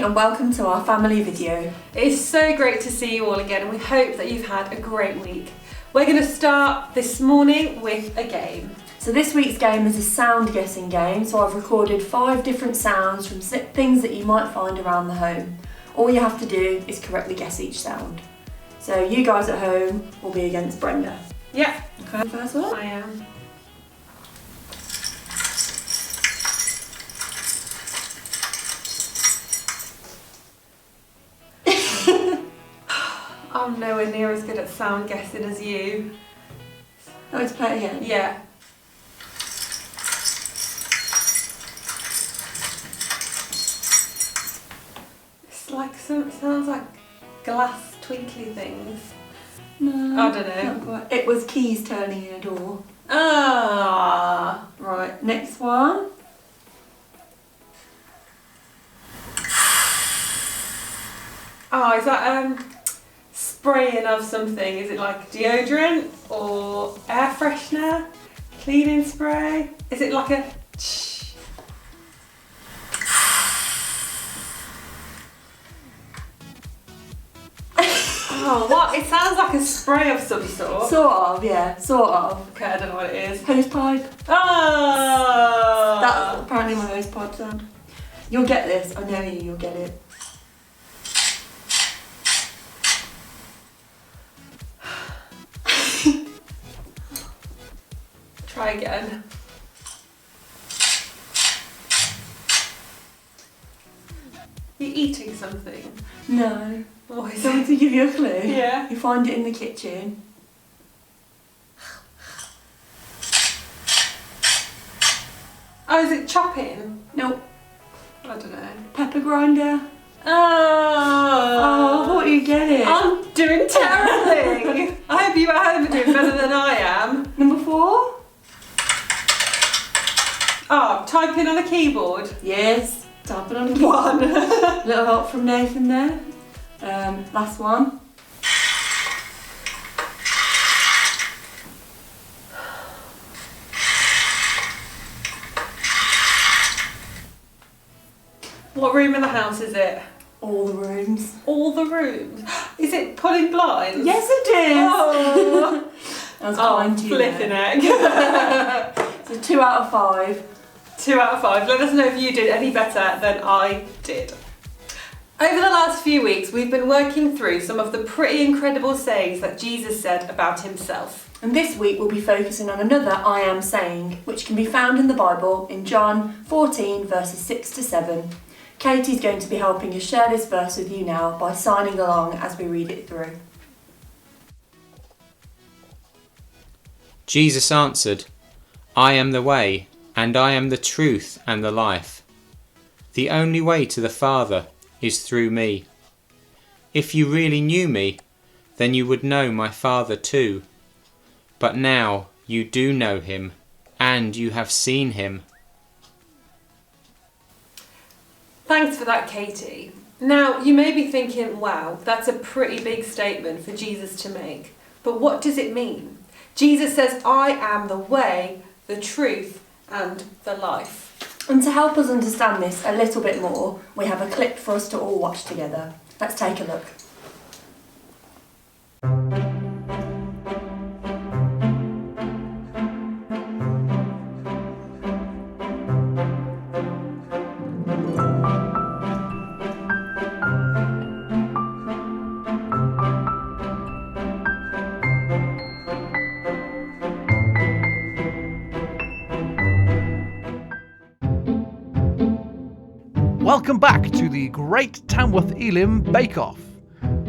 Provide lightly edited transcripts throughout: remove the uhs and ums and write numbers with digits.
and welcome to our family video. It's so great to see you all again and we hope that you've had a great week. We're going to start this morning with a game. So this week's game is a sound guessing game, so I've recorded 5 different sounds from things that you might find around the home. All you have to do is correctly guess each sound. So you guys at home will be against Brenda. Yeah. Okay, first one? I am. I'm nowhere near as good at sound guessing as you. Oh, let's play it again? Yeah. It's like it sounds like glass twinkly things. No. I don't know. Not quite. It was keys turning in a door. Ah. Right, next one. Oh, is that spraying of something? Is it like deodorant or air freshener? Cleaning spray? Is it like a Oh, what? It sounds like a spray of some sort. Sort of, yeah, sort of. Okay, I don't know what it is. Hose pipe. Oh! That's apparently my hose pipe sound. You'll get this, I know you'll get it. Try again. You're eating something? No. What is So it? to give you a clue, Yeah. you find it in the kitchen. Oh, is it chopping? Nope. I don't know. Pepper grinder. Oh, Oh, I thought you'd get it. I'm doing terribly. I hope you at home are doing better than I am. Number 4? Oh, typing on a keyboard. Yes. Tap it on the keyboard. 1. Little help from Nathan there. Last one. What room in the house is it? All the rooms. All the rooms. Is it pulling blinds? Yes, it is. Oh, That was kind to you flipping there. egg. So 2 out of 5. 2 out of 5. Let us know if you did any better than I did. Over the last few weeks, we've been working through some of the pretty incredible sayings that Jesus said about himself. And this week we'll be focusing on another I am saying, which can be found in the Bible in John 14 verses 6 to 7. Katie's going to be helping us share this verse with you now by signing along as we read it through. Jesus answered, I am the way, and I am the truth and the life. The only way to the Father is through me. If you really knew me, then you would know my Father too. But now you do know him, and you have seen him. Thanks for that, Katie. Now, you may be thinking, wow, that's a pretty big statement for Jesus to make. But what does it mean? Jesus says, I am the way, the truth, and the life. And to help us understand this a little bit more, we have a clip for us to all watch together. Let's take a look. Welcome back to the Great Tamworth Elim Bake Off.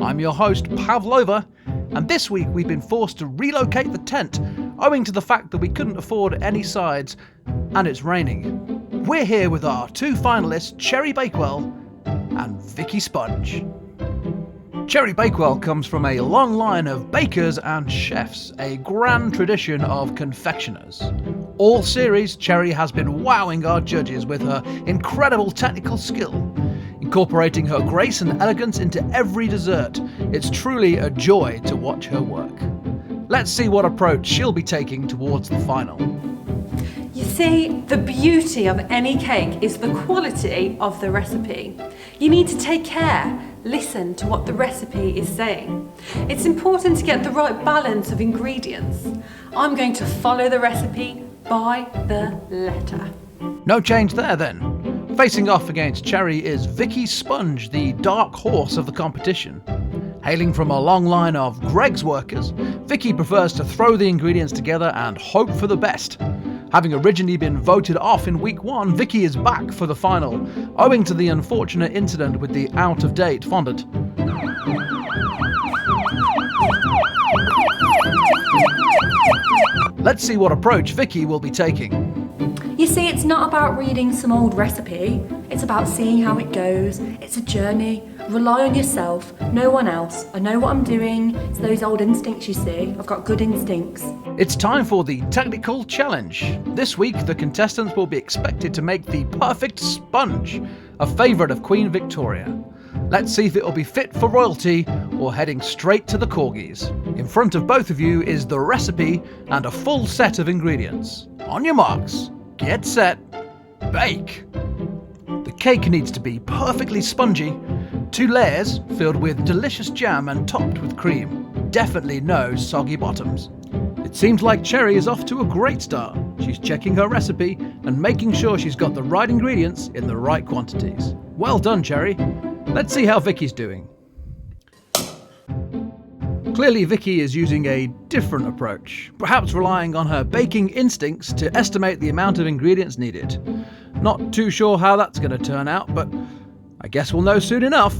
I'm your host Pavlova, and this week we've been forced to relocate the tent owing to the fact that we couldn't afford any sides and it's raining. We're here with our 2 finalists, Cherry Bakewell and Vicky Sponge. Cherry Bakewell comes from a long line of bakers and chefs, a grand tradition of confectioners. All series, Cherry has been wowing our judges with her incredible technical skill, incorporating her grace and elegance into every dessert. It's truly a joy to watch her work. Let's see what approach she'll be taking towards the final. You see, the beauty of any cake is the quality of the recipe. You need to take care, listen to what the recipe is saying. It's important to get the right balance of ingredients. I'm going to follow the recipe by the letter. No change there then. Facing off against Cherry is Vicky Sponge, the dark horse of the competition. Hailing from a long line of Greg's workers, Vicky prefers to throw the ingredients together and hope for the best. Having originally been voted off in week 1, Vicky is back for the final, owing to the unfortunate incident with the out-of-date fondant. Let's see what approach Vicky will be taking. You see, it's not about reading some old recipe, it's about seeing how it goes. It's a journey. Rely on yourself, no one else. I know what I'm doing. It's those old instincts you see. I've got good instincts. It's time for the technical challenge. This week, the contestants will be expected to make the perfect sponge, a favourite of Queen Victoria. Let's see if it will be fit for royalty or heading straight to the corgis. In front of both of you is the recipe and a full set of ingredients. On your marks, get set, bake. The cake needs to be perfectly spongy, 2 layers filled with delicious jam and topped with cream. Definitely no soggy bottoms. It seems like Cherry is off to a great start. She's checking her recipe and making sure she's got the right ingredients in the right quantities. Well done, Cherry. Let's see how Vicky's doing. Clearly Vicky is using a different approach, perhaps relying on her baking instincts to estimate the amount of ingredients needed. Not too sure how that's going to turn out, but I guess we'll know soon enough.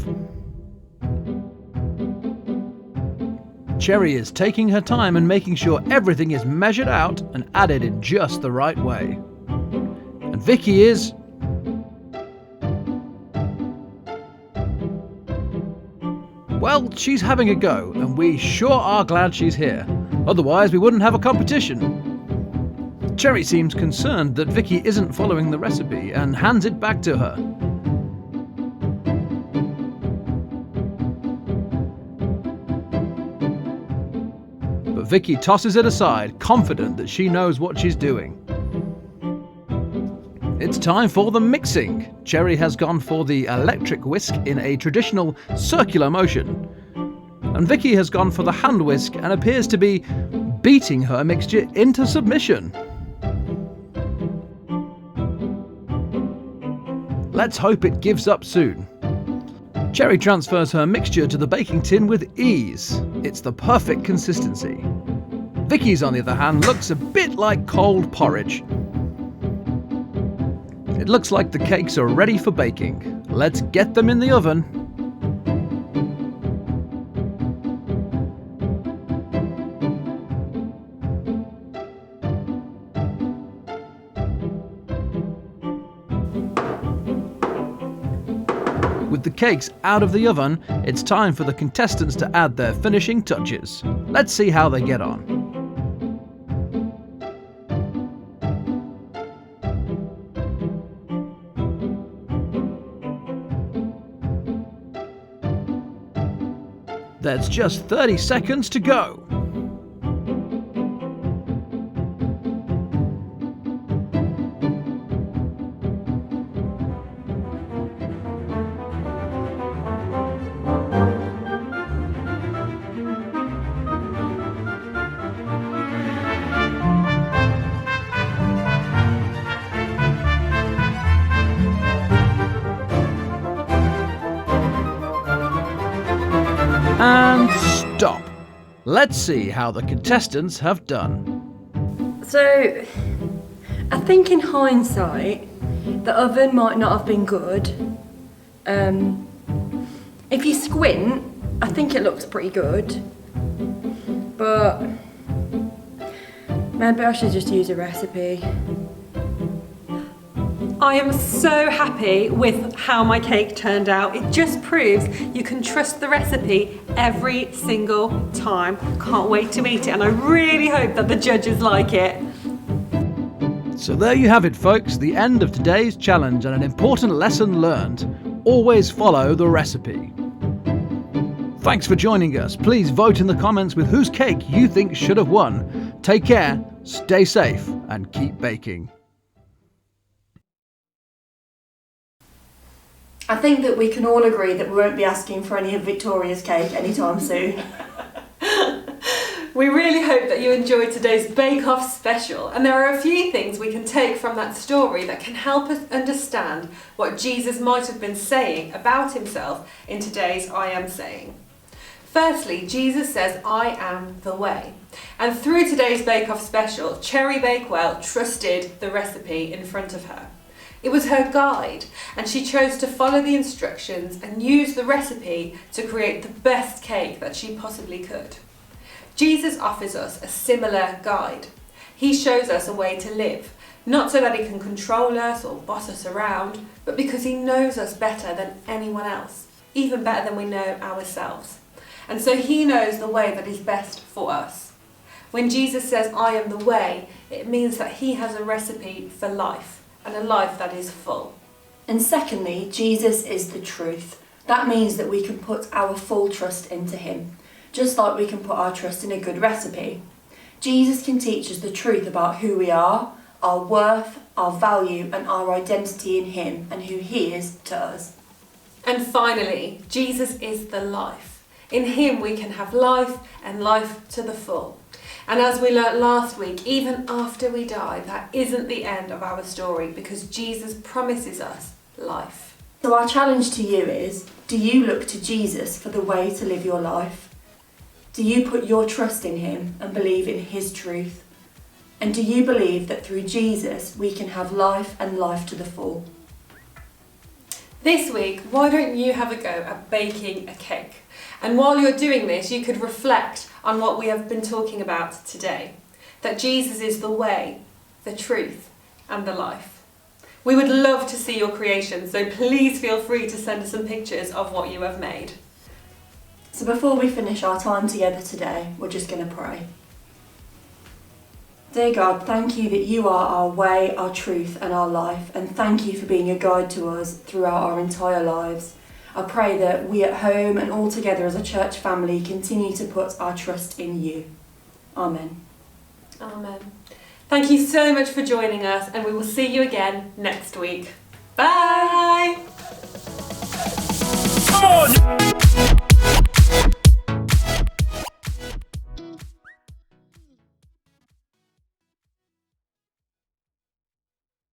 Cherry is taking her time and making sure everything is measured out and added in just the right way. And Vicky is... well, she's having a go, and we sure are glad she's here. Otherwise, we wouldn't have a competition. Cherry seems concerned that Vicky isn't following the recipe and hands it back to her. But Vicky tosses it aside, confident that she knows what she's doing. It's time for the mixing. Cherry has gone for the electric whisk in a traditional circular motion. And Vicky has gone for the hand whisk and appears to be beating her mixture into submission. Let's hope it gives up soon. Cherry transfers her mixture to the baking tin with ease. It's the perfect consistency. Vicky's, on the other hand, looks a bit like cold porridge. It looks like the cakes are ready for baking. Let's get them in the oven. With the cakes out of the oven, it's time for the contestants to add their finishing touches. Let's see how they get on. There's just 30 seconds to go. And stop. Let's see how the contestants have done. So, I think in hindsight, the oven might not have been good. If you squint, I think it looks pretty good. But maybe I should just use a recipe. I am so happy with how my cake turned out. It just proves you can trust the recipe every single time. Can't wait to eat it, and I really hope that the judges like it. So there you have it, folks, the end of today's challenge and an important lesson learned. Always follow the recipe. Thanks for joining us. Please vote in the comments with whose cake you think should have won. Take care, stay safe, and keep baking. I think that we can all agree that we won't be asking for any of Victoria's cake anytime soon. We really hope that you enjoyed today's Bake Off special, and there are a few things we can take from that story that can help us understand what Jesus might have been saying about himself in today's I Am saying. Firstly, Jesus says, I am the way. And through today's Bake Off special, Cherry Bakewell trusted the recipe in front of her. It was her guide, and she chose to follow the instructions and use the recipe to create the best cake that she possibly could. Jesus offers us a similar guide. He shows us a way to live, not so that he can control us or boss us around, but because he knows us better than anyone else, even better than we know ourselves. And so he knows the way that is best for us. When Jesus says, I am the way, it means that he has a recipe for life, and a life that is full. And secondly, Jesus is the truth. That means that we can put our full trust into him, just like we can put our trust in a good recipe. Jesus can teach us the truth about who we are, our worth, our value, and our identity in him and who he is to us. And finally, Jesus is the life. In him we can have life and life to the full. And as we learnt last week, even after we die, that isn't the end of our story, because Jesus promises us life. So our challenge to you is, do you look to Jesus for the way to live your life? Do you put your trust in him and believe in his truth? And do you believe that through Jesus we can have life and life to the full? This week, why don't you have a go at baking a cake? And while you're doing this, you could reflect on what we have been talking about today. That Jesus is the way, the truth, and the life. We would love to see your creations, so please feel free to send us some pictures of what you have made. So before we finish our time together today, we're just going to pray. Dear God, thank you that you are our way, our truth and our life, and thank you for being a guide to us throughout our entire lives. I pray that we at home and all together as a church family continue to put our trust in you. Amen. Amen. Thank you so much for joining us, and we will see you again next week. Bye! Come on!